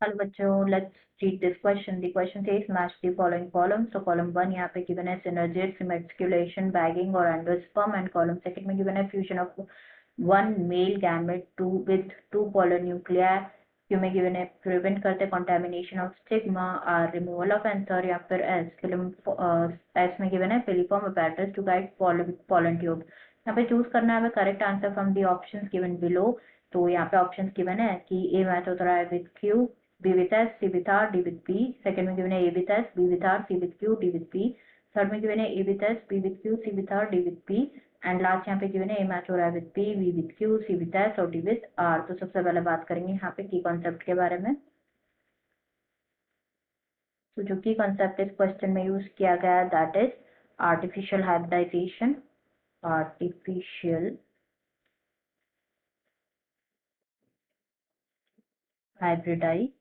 Hello बच्चों, let's read this question. The question says match the following column. So column 1 यहाँ पे given है synergids, emasculation, bagging और endosperm. And column second में given है fusion of one male gamete two with two polar nuclear. Q में given है prevent करते contamination of stigma, R removal of anther, या फिर एस में गिवन है filiform apparatus to guide pollen tube. यहाँ पे चूज करना है हमें correct answer from the options given below. तो यहाँ पे ऑप्शंस गिवन है कि ए मैच होता रहा है with Q, B with S, C with R, D with P. Second में गिवन है A with S, B with R, C with Q, D with P. Third में गिवन है A with S, B with Q, C with R, D with P. And last यहाँ पे given है A match हो रहा है with P, V with Q, C with S और D with R. तो सबसे पहले बात करेंगे यहाँ पे की कॉन्सेप्ट के बारे में. तो जो की कॉन्सेप्ट इस क्वेश्चन में यूज किया गया है that is artificial hybridisation. Artificial hybridisation.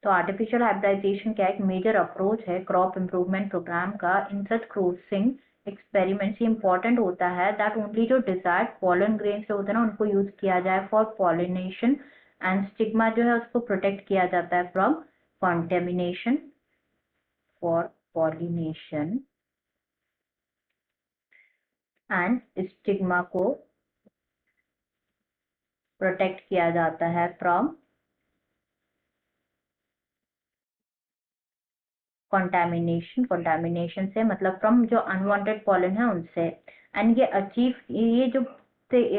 तो आर्टिफिशियल हाइब्रिडाइजेशन क्या एक मेजर अप्रोच है क्रॉप इम्प्रूवमेंट प्रोग्राम का. इन सच क्रॉसिंग एक्सपेरिमेंट्स ये इंपॉर्टेंट होता है दैट ओनली जो डिजायर्ड पॉलन ग्रेन्स होते हैं ना उनको यूज किया जाए फॉर पॉलिनेशन. एंड स्टिग्मा जो है उसको प्रोटेक्ट किया जाता है from contamination for pollination. And stigma को प्रोटेक्ट किया जाता है फ्रॉम कंटामिनेशन से मतलब फ्रॉम जो अनवांटेड पॉलन है उनसे. एंड ये जो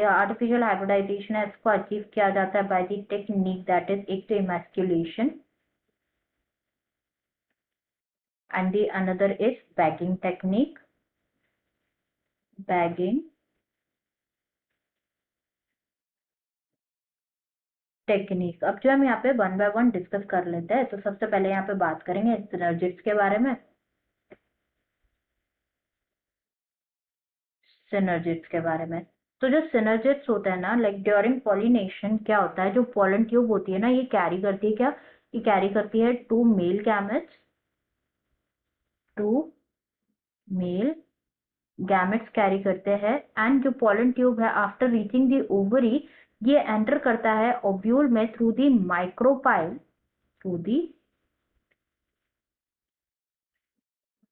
आर्टिफिशियल हाइब्रिडाइजेशन है इसको अचीव किया जाता है by the technique that is एक तो emasculation and the another is bagging technique. Bagging technique. अब जो हम यहाँ पे वन बाय वन डिस्कस कर लेते हैं. तो सबसे पहले यहाँ पे बात करेंगे सिनर्जिड्स के बारे में. सिनर्जिड्स के बारे में. तो जो सिनर्जिड्स होता है ना लाइक ड्यूरिंग पॉलिनेशन क्या होता है जो पॉलन ट्यूब होती है ना ये कैरी करती है क्या. ये कैरी करती है two male gametes. Two male gametes carry करते हैं. एंड जो पॉलन ट्यूब है आफ्टर रीचिंग द ओवरी ये एंटर करता है ओव्यूल में through the micropyle. Through the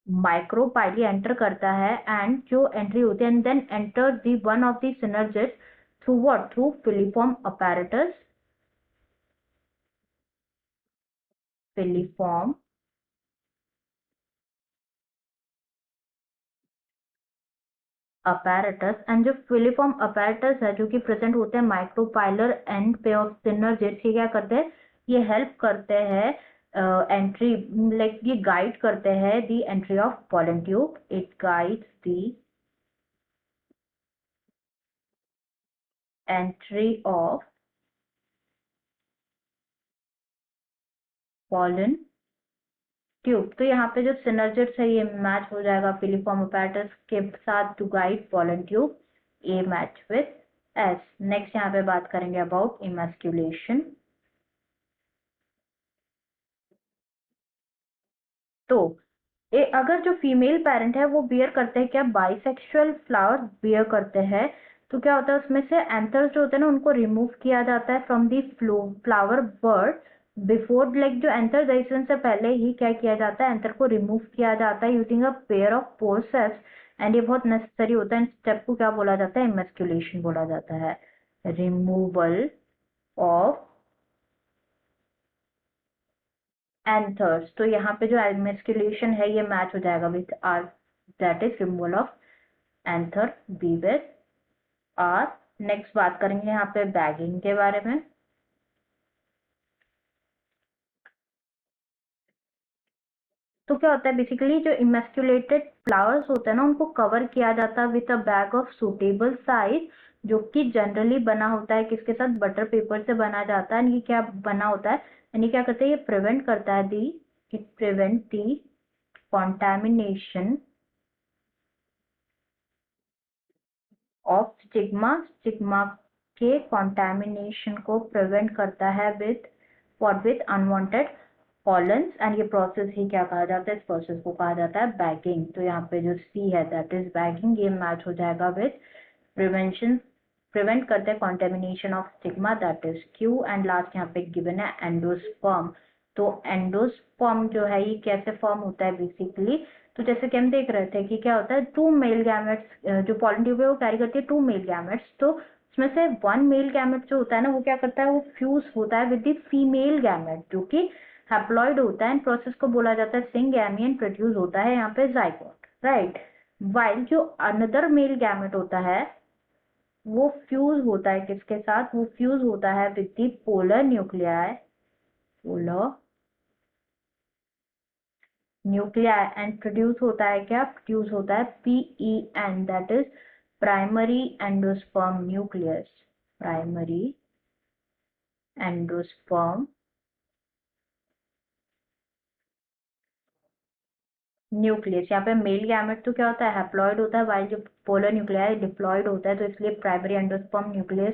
micropyle enter करता है. एंड जो एंट्री होती है and then enter the one of the synergids through what through filiform apparatus. Filiform apparatus. And जो फिलिफॉर्म अपैरेटस है जो कि प्रेजेंट होते हैं माइक्रोपाइलर एंड पे ऑफ सिनर्जिड्स ये क्या करते हैं ये हेल्प करते हैं एंट्री लाइक ये गाइड करते हैं the entry of pollen tube. It guides the entry of pollen tube. तो यहाँ पे जो सिनर्जिड्स है ये मैच हो जाएगा फिलिफॉर्म अपैरेटस के साथ to guide pollen tube. A match with S. Next यहाँ पे बात करेंगे अबाउट इमैस्कुलेशन. तो अगर जो फीमेल पेरेंट है वो बियर करते हैं क्या बाइसेक्सुअल फ्लावर बियर करते हैं. तो क्या होता है उसमें से एंथर्स जो होते हैं ना उनको रिमूव किया जाता है from the flower bird before like जो एंथराइजेशन से पहले ही क्या किया जाता है एंथर को रिमूव किया जाता है using a pair of forceps. And ये बहुत नेसेसरी होता है. स्टेप को क्या बोला जाता है इमैस्कुलेशन बोला जाता है. Removal of anthers. तो यहाँ पे जो एडमिस्कुलेशन है ये मैच हो जाएगा with R that is removal of anther B with R. Next बात करेंगे यहाँ पे बैगिंग के बारे में. तो क्या होता है बेसिकली जो इमेस्कुलेटेड फ्लावर्स होते हैं ना उनको कवर किया जाता है with a bag of suitable size जो कि जनरली बना होता है किसके साथ बटर पेपर से बना जाता है. ये क्या बना होता है यानी क्या करते हैं ये प्रिवेंट करता है the it prevent the contamination of stigma. Stigma के कॉन्टेमिनेशन को प्रिवेंट करता है विथ अनवांटेड पॉलन्स. एंड ये प्रोसेस ही क्या कहा जाता है इस प्रोसेस को कहा जाता है बैगिंग. तो यहाँ पे जो सी है दैट इज बैगिंग ये मैच हो जाएगा विथ प्रिवेंशन प्रिवेंट करते हैं contamination of stigma that is Q. And last यहाँ पे गिवन है एंडोस्पर्म। तो एंडोस्पर्म जो है ये कैसे फॉर्म होता है बेसिकली, तो जैसे कि हम देख रहे थे कि क्या होता है, टू मेल गैमेट्स जो पॉलन ट्यूब है वो कैरी करती है टू मेल गैमेट्स, तो उसमें से वन मेल गैमेट जो होता है ना वो क्या करता है, वो फ्यूज होता है विद द फीमेल गैमेट जो कि हैप्लॉइड होता है। एंड प्रोसेस को बोला जाता है सिंगैमी एंड प्रोड्यूस होता है यहाँ पे जाइगोट, राइट। वाइल जो अनदर मेल गैमेट होता है वो फ्यूज होता है किसके साथ, वो फ्यूज होता है with the polar nuclei, polar nuclei and produce होता है क्या, प्रोड्यूस होता है PEN that is primary endosperm nucleus, primary endosperm nucleus. यहाँ पे मेल गैमेट तो क्या होता है, हैप्लॉइड होता है, वाइल जो पोलर न्यूक्लियाई डिप्लॉइड होता है, तो इसलिए प्राइमरी एंडोस्पर्म न्यूक्लियस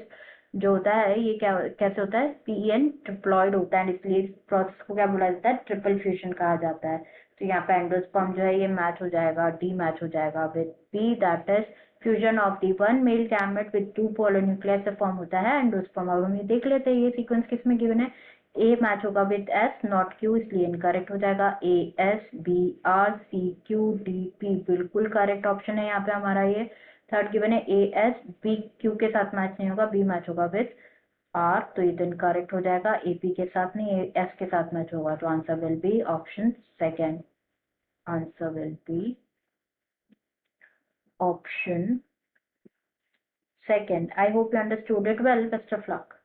जो होता है ये क्या कैसे होता है, PEN ट्रिप्लॉइड होता है, इसलिए इस प्रोसेस को क्या बोला जाता है, ट्रिपल फ्यूजन कहा जाता है। तो यहाँ पे एंडोस्पर्म जो है ये मैच हो जाएगा, डी मैच हो जाएगा with B that is fusion of the one male gamete with two polar nucleus से फॉर्म होता है एंडोस्पर्म। अब हम ये देख लेते हैं ये सीक्वेंस किसमें गिवन है, ए मैच होगा विद एस नॉट क्यू, इसलिए इनकरेक्ट हो जाएगा। ASBRCQDP बिल्कुल करेक्ट ऑप्शन है यहाँ पे हमारा ये। थर्ड गिवन है ASBQ के साथ मैच नहीं होगा, बी मैच होगा विद आर, तो ये तो इनकरेक्ट हो जाएगा। AP के साथ नहीं, एस के साथ मैच होगा, तो answer will be option second, answer will be option second. I hope you understood it well. Best of luck.